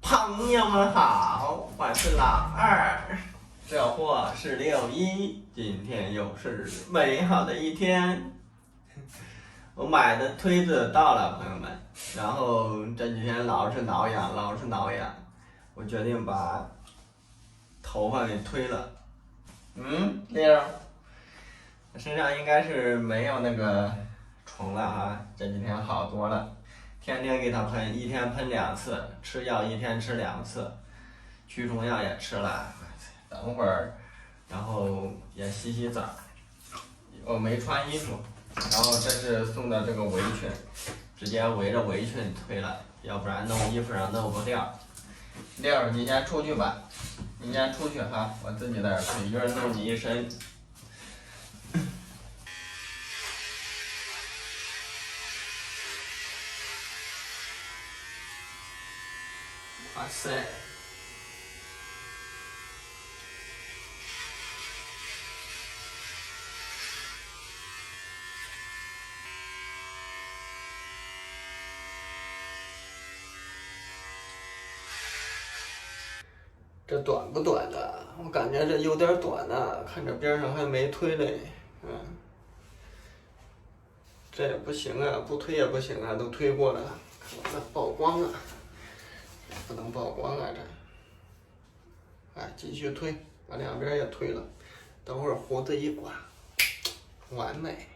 朋友们好，我是老二，这货是6·1，今天又是美好的一天。我买的推子到了，朋友们，然后这几天老是挠痒，我决定把头发给推了。六，身上应该是没有那个虫了哈，这几天好多了。天天给它喷，一天喷2次，吃药一天吃2次，驱虫药也吃了。等会儿，然后也洗洗澡。我没穿衣服，然后这是送的这个围裙，直接围着围裙推了，要不然弄衣服上弄不掉。六，你先出去吧，你先出去哈，我自己在这推，一人弄你一身。哇塞！这短不短的？我感觉这有点短呢，看这边上还没推嘞。这也不行啊，不推也不行啊，都推过了，那曝光了。不能曝光啊这，继续推，把两边也推了，等会儿胡子一刮，完美。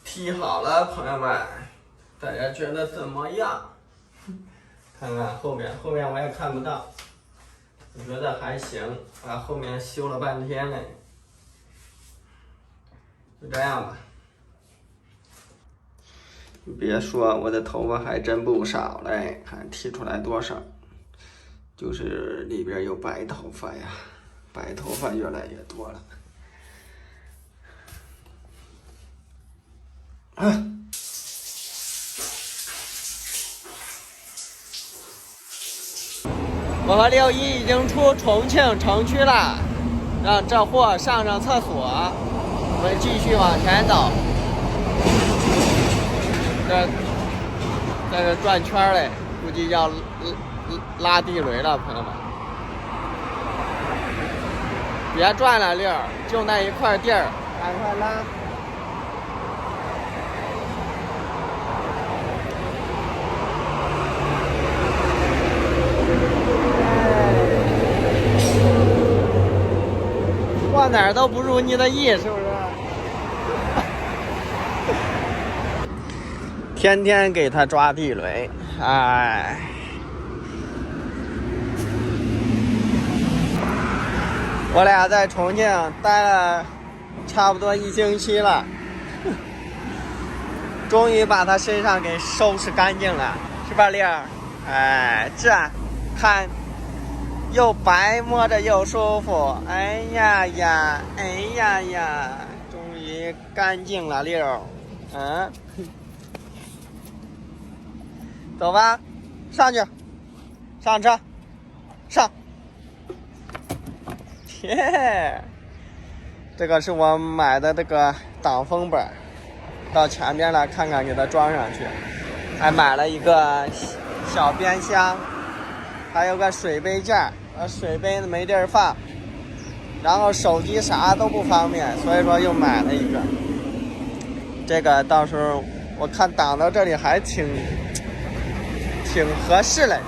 剃好了，朋友们，大家觉得怎么样？看看后面我也看不到，我觉得还行，后面修了半天嘞，就这样吧。别说，我的头发还真不少嘞，看剃出来多少，就是里边有白头发呀，白头发越来越多了。我和6·1已经出重庆城区了，让这货上厕所，我们继续往前走。在这转圈嘞，估计要拉地雷了，朋友们。别转了，六，就那一块地儿，赶快拉。往哪儿都不如你的意，是不是？天天给他抓地雷，我俩在重庆待了差不多1星期了，终于把他身上给收拾干净了，是吧，丽儿？这看。又白摸着又舒服，哎呀呀，终于干净了六，走吧，上去，上车，上，这个是我买的这个挡风板，到前边来看看，给它装上去，还买了一个小边箱，还有个水杯架。水杯子没地儿放，然后手机啥都不方便，所以说又买了一个。这个到时候我看挡到这里还挺合适嘞。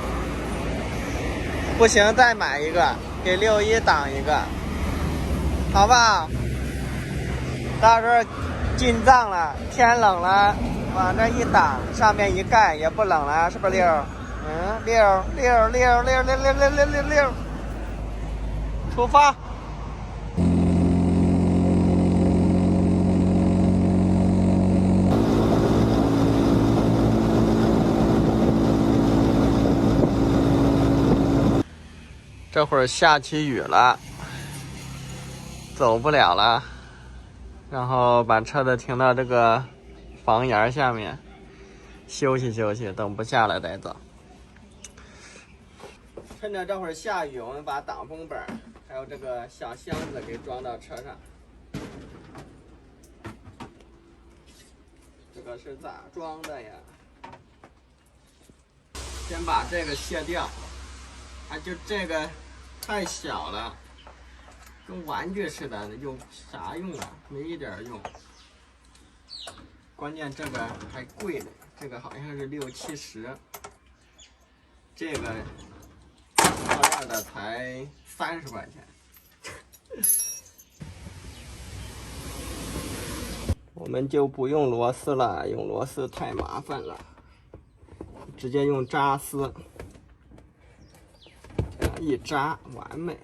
不行再买一个，给6·1挡一个，好不好？到时候进藏了，天冷了，往这一挡，上面一盖也不冷了，是不是六？六，出发！这会儿下起雨了，走不了了，然后把车子停到这个房檐下面休息休息，等不下来再走。趁着这会儿下雨，我们把挡风板还有这个小箱子给装到车上。这个是咋装的呀？先把这个卸掉，就这个太小了，跟玩具似的，有啥用啊？没一点用。关键这个还贵呢，这个好像是60、70，这个塑料的才30块钱。我们就不用螺丝了，用螺丝太麻烦了，直接用扎丝，这样一扎完美。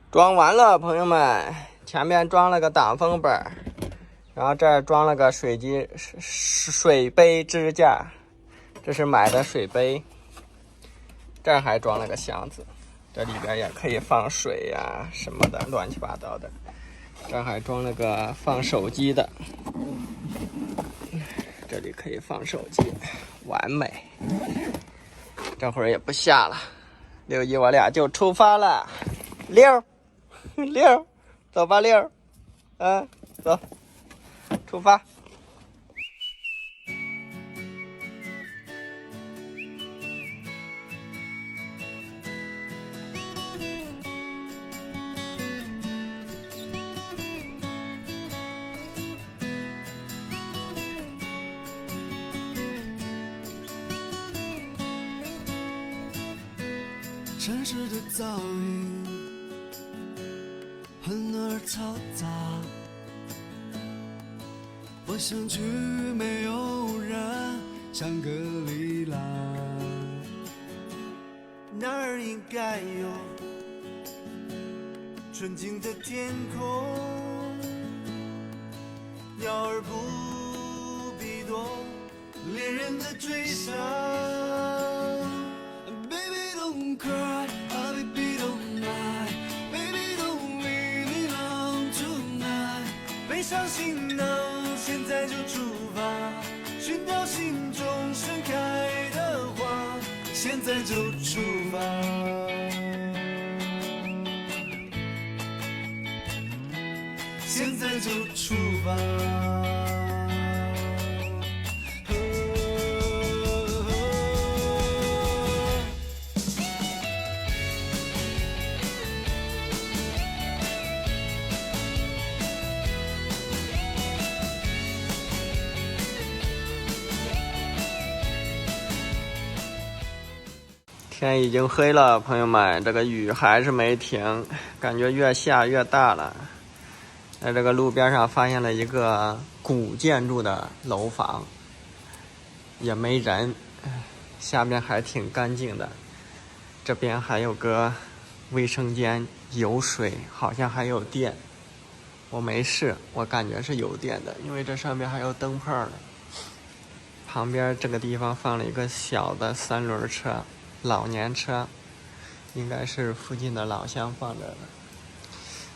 装完了，朋友们，前面装了个挡风板，然后这儿装了个水杯支架，这是买的水杯。这儿还装了个箱子，这里边也可以放水呀什么的，乱七八糟的。这儿还装了个放手机的，这里可以放手机，完美。这会儿也不下了，6一我俩就出发了。六，走吧六，走，出发。城市的噪音很而嘈杂，我想去没有人，香格里拉，那儿应该有纯净的天空，鸟儿不必多，恋人的追杀。Cry, oh, baby, don't lie. Baby, don't leave me alone tonight. 背上行囊，现在就出发，寻找心中盛开的花，现在就出发。现在就出发。天已经黑了，朋友们，这个雨还是没停，感觉越下越大了。在这个路边上发现了一个古建筑的楼房，也没人，下面还挺干净的。这边还有个卫生间，有水，好像还有电。我没试，我感觉是有电的，因为这上面还有灯泡呢。旁边这个地方放了一个小的3轮车，老年车，应该是附近的老乡放着的。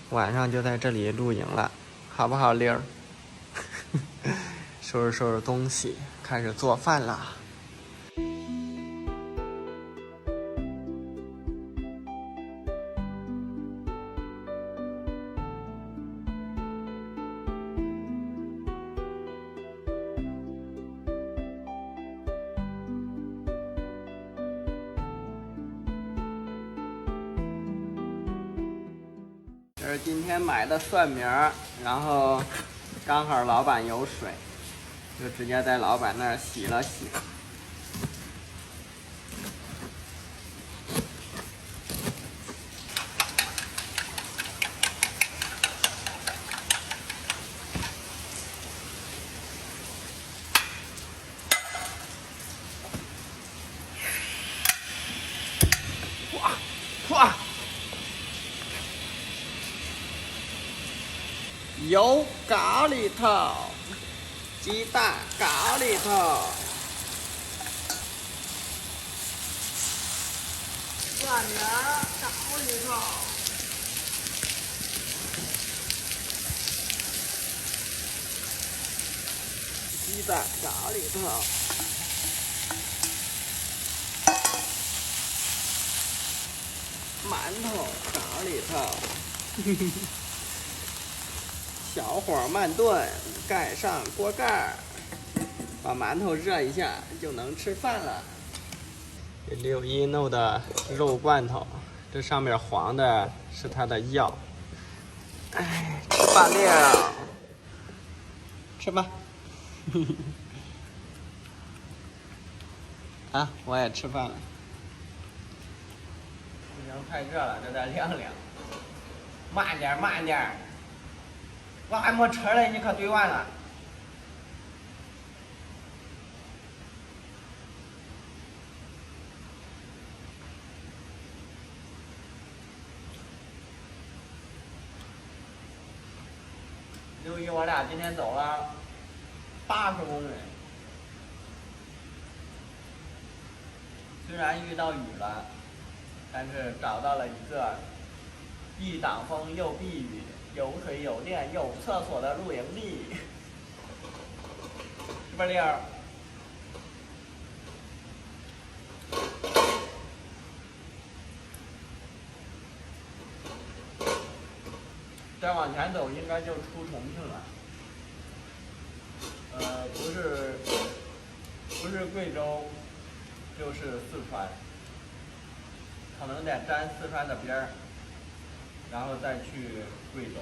晚上就在这里露营了，好不好，溜儿？收拾收拾东西，开始做饭了。这是今天买的蒜苗，然后刚好老板有水，就直接在老板那儿洗了洗。哇！油搞里头，鸡蛋搞里头，蒜苗炒里头，鸡蛋炒里头，馒头炒里头，小火慢炖，盖上锅盖儿，把馒头热一下就能吃饭了。这6·1弄的肉罐头，这上面黄的是它的药。哎，吃饭了，吃吧。啊，我也吃饭了。不行，太热了，这得凉凉。慢点，慢点。我还没吃嘞，你可怼完了。6·1，我俩今天走了80公里，虽然遇到雨了，但是找到了一个既挡风又避雨、有水有电有厕所的露营地，是不是玲儿？再往前走，应该就出重庆了。不是贵州，就是四川，可能得沾四川的边儿，然后再去贵州。